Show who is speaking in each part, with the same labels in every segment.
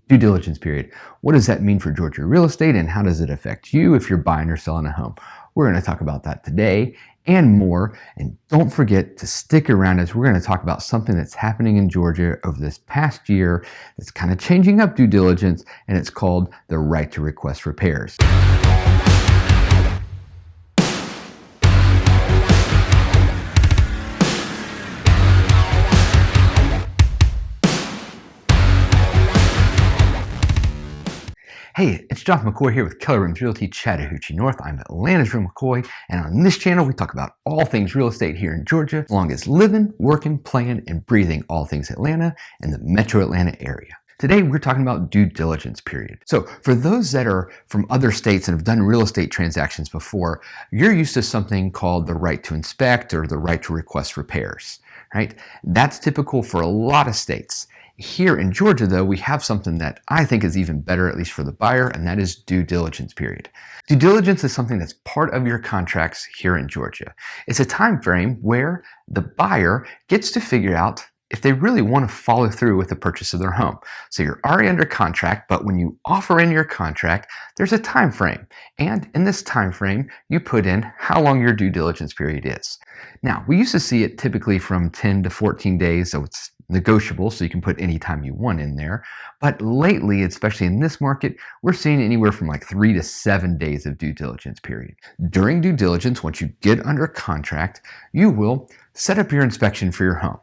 Speaker 1: Due diligence period. What does that mean for Georgia real estate and how does it affect you if you're buying or selling a home? We're going to talk about that today and more. And don't forget to stick around as we're going to talk about something that's happening in Georgia over this past year that's kind of changing up due diligence, and it's called the right to request repairs. Hey, it's John McCoy here with Keller Williams Realty Chattahoochee North. I'm Atlanta's Real McCoy, and on this channel we talk about all things real estate here in Georgia, as long as living, working, playing, and breathing all things Atlanta and the metro Atlanta area. Today we're talking about due diligence period. So for those that are from other states and have done real estate transactions before, you're used to something called the right to inspect or the right to request repairs, right? That's typical for a lot of states. Here in Georgia, though, we have something that I think is even better, at least for the buyer, and that is due diligence period. Due diligence is something that's part of your contracts here in Georgia. It's a time frame where the buyer gets to figure out if they really want to follow through with the purchase of their home. So you're already under contract, but when you offer in your contract, there's a time frame. And in this time frame, you put in how long your due diligence period is. Now, we used to see it typically from 10 to 14 days, so it's negotiable, so you can put any time you want in there. But lately, especially in this market, we're seeing anywhere from like 3 to 7 days of due diligence period. During due diligence, once you get under contract, you will set up your inspection for your home.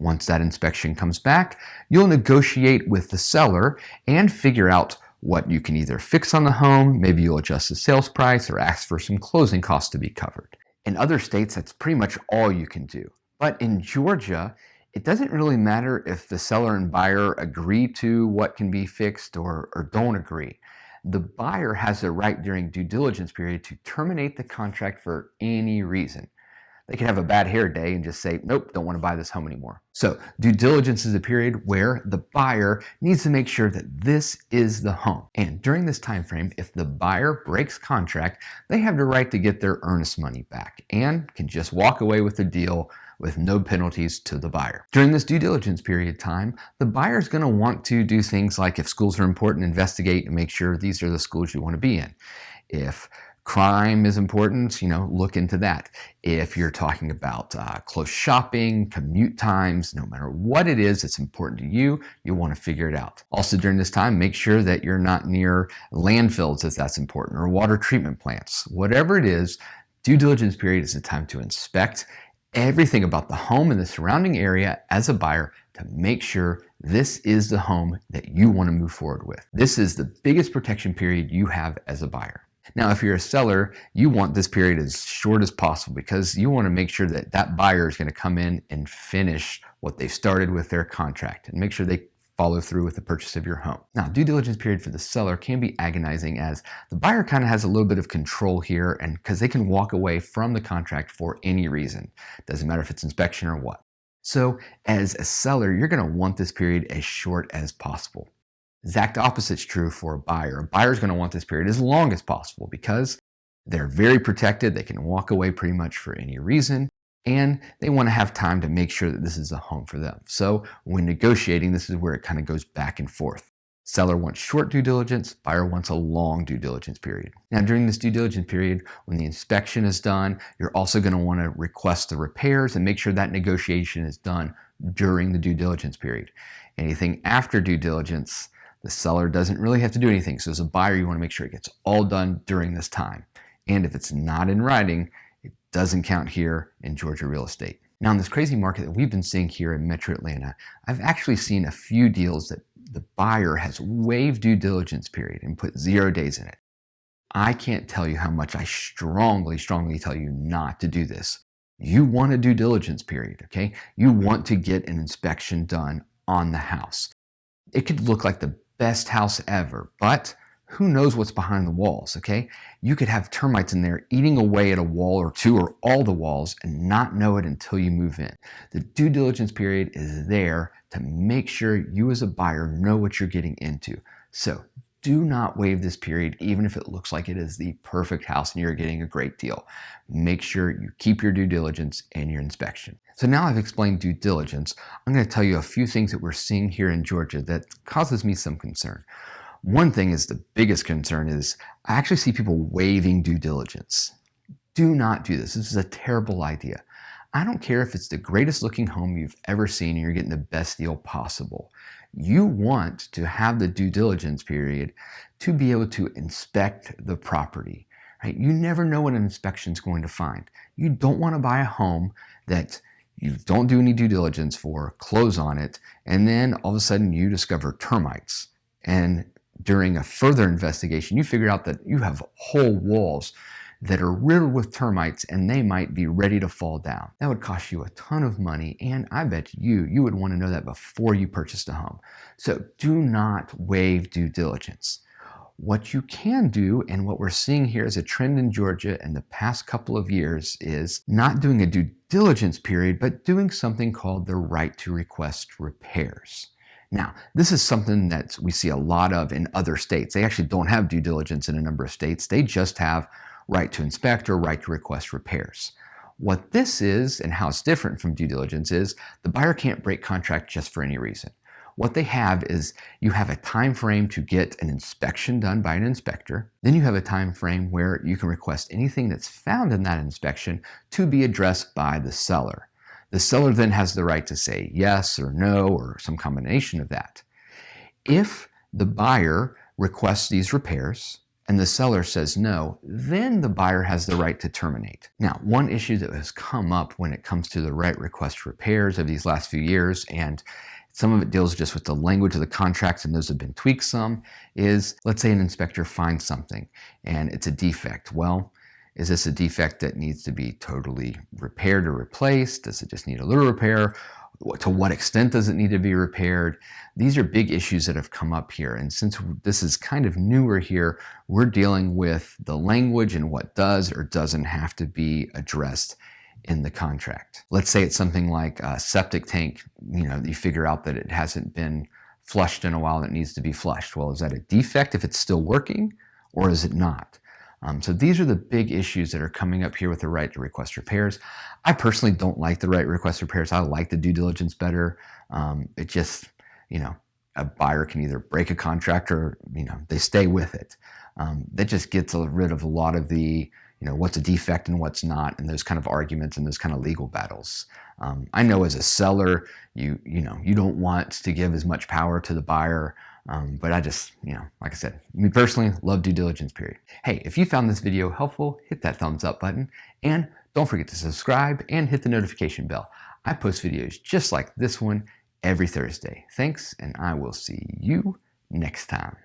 Speaker 1: Once that inspection comes back, you'll negotiate with the seller and figure out what you can either fix on the home, maybe you'll adjust the sales price or ask for some closing costs to be covered. In other states, that's pretty much all you can do. But in Georgia, it doesn't really matter if the seller and buyer agree to what can be fixed or don't agree. The buyer has the right during due diligence period to terminate the contract for any reason. They can have a bad hair day and just say, nope, don't want to buy this home anymore. So due diligence is a period where the buyer needs to make sure that this is the home. And during this time frame, if the buyer breaks contract, they have the right to get their earnest money back and can just walk away with the deal with no penalties to the buyer. During this due diligence period time, the buyer is going to want to do things like, if schools are important, investigate and make sure these are the schools you want to be in. If crime is important, look into that. If you're talking about close shopping, commute times, no matter what it is that's important to you, you want to figure it out. Also during this time, make sure that you're not near landfills if that's important, or water treatment plants. Whatever it is, due diligence period is the time to inspect everything about the home and the surrounding area as a buyer to make sure this is the home that you want to move forward with. This is the biggest protection period you have as a buyer. Now, if you're a seller, you want this period as short as possible because you want to make sure that that buyer is going to come in and finish what they started with their contract and make sure they follow through with the purchase of your home. Now, due diligence period for the seller can be agonizing as the buyer kind of has a little bit of control here, and because they can walk away from the contract for any reason. Doesn't matter if it's inspection or what. So as a seller, you're going to want this period as short as possible. Exact opposite's true for a buyer. A buyer's going to want this period as long as possible because they're very protected. They can walk away pretty much for any reason. And they want to have time to make sure that this is a home for them. So when negotiating, this is where it kind of goes back and forth. Seller wants short due diligence, buyer wants a long due diligence period. Now during this due diligence period, when the inspection is done, you're also going to want to request the repairs and make sure that negotiation is done during the due diligence period. Anything after due diligence, the seller doesn't really have to do anything. So as a buyer, you want to make sure it gets all done during this time. And if it's not in writing, it doesn't count here in Georgia real estate. Now in this crazy market that we've been seeing here in metro Atlanta, I've actually seen a few deals that the buyer has waived due diligence period and put 0 days in it. I can't tell you how much I strongly tell you not to do this. You want a due diligence period, okay? You want to get an inspection done on the house. It could look like the best house ever, but who knows what's behind the walls, okay? You could have termites in there eating away at a wall or two or all the walls and not know it until you move in. The due diligence period is there to make sure you as a buyer know what you're getting into. So do not waive this period, even if it looks like it is the perfect house and you're getting a great deal. Make sure you keep your due diligence and your inspection. So now I've explained due diligence, I'm going to tell you a few things that we're seeing here in Georgia that causes me some concern. One thing is the biggest concern is I actually see people waiving due diligence. Do not do this. This is a terrible idea. I don't care if it's the greatest looking home you've ever seen and you're getting the best deal possible. You want to have the due diligence period to be able to inspect the property. Right? You never know what an inspection is going to find. You don't want to buy a home that you don't do any due diligence for, close on it, and then all of a sudden you discover termites. And during a further investigation, you figure out that you have whole walls that are riddled with termites and they might be ready to fall down. That would cost you a ton of money, and I bet you would want to know that before you purchased a home. So do not waive due diligence. What you can do, and what we're seeing here as a trend in Georgia in the past couple of years, is not doing a due diligence period, but doing something called the right to request repairs. Now, this is something that we see a lot of in other states. They actually don't have due diligence in a number of states. They just have right to inspect or right to request repairs. What this is and how it's different from due diligence is the buyer can't break contract just for any reason. What they have is you have a time frame to get an inspection done by an inspector. Then you have a time frame where you can request anything that's found in that inspection to be addressed by the seller. The seller then has the right to say yes or no or some combination of that. If the buyer requests these repairs and the seller says no, then the buyer has the right to terminate. Now, one issue that has come up when it comes to the right request repairs of these last few years, and some of it deals just with the language of the contracts, and those have been tweaked some, is let's say an inspector finds something and it's a defect. Well, is this a defect that needs to be totally repaired or replaced? Does it just need a little repair? To what extent does it need to be repaired? These are big issues that have come up here. And since this is kind of newer here, we're dealing with the language and what does or doesn't have to be addressed in the contract. Let's say it's something like a septic tank, you figure out that it hasn't been flushed in a while, that needs to be flushed. Well, is that a defect if it's still working, or is it not? So these are the big issues that are coming up here with the right to request repairs. I personally don't like the right to request repairs. I like the due diligence better. It just, a buyer can either break a contract or, they stay with it. That just gets rid of a lot of the, what's a defect and what's not, and those kind of arguments and those kind of legal battles. I know as a seller, you don't want to give as much power to the buyer. But I just, like I said, me personally, love due diligence period. Hey, if you found this video helpful, hit that thumbs up button, and don't forget to subscribe and hit the notification bell. I post videos just like this one every Thursday. Thanks, and I will see you next time.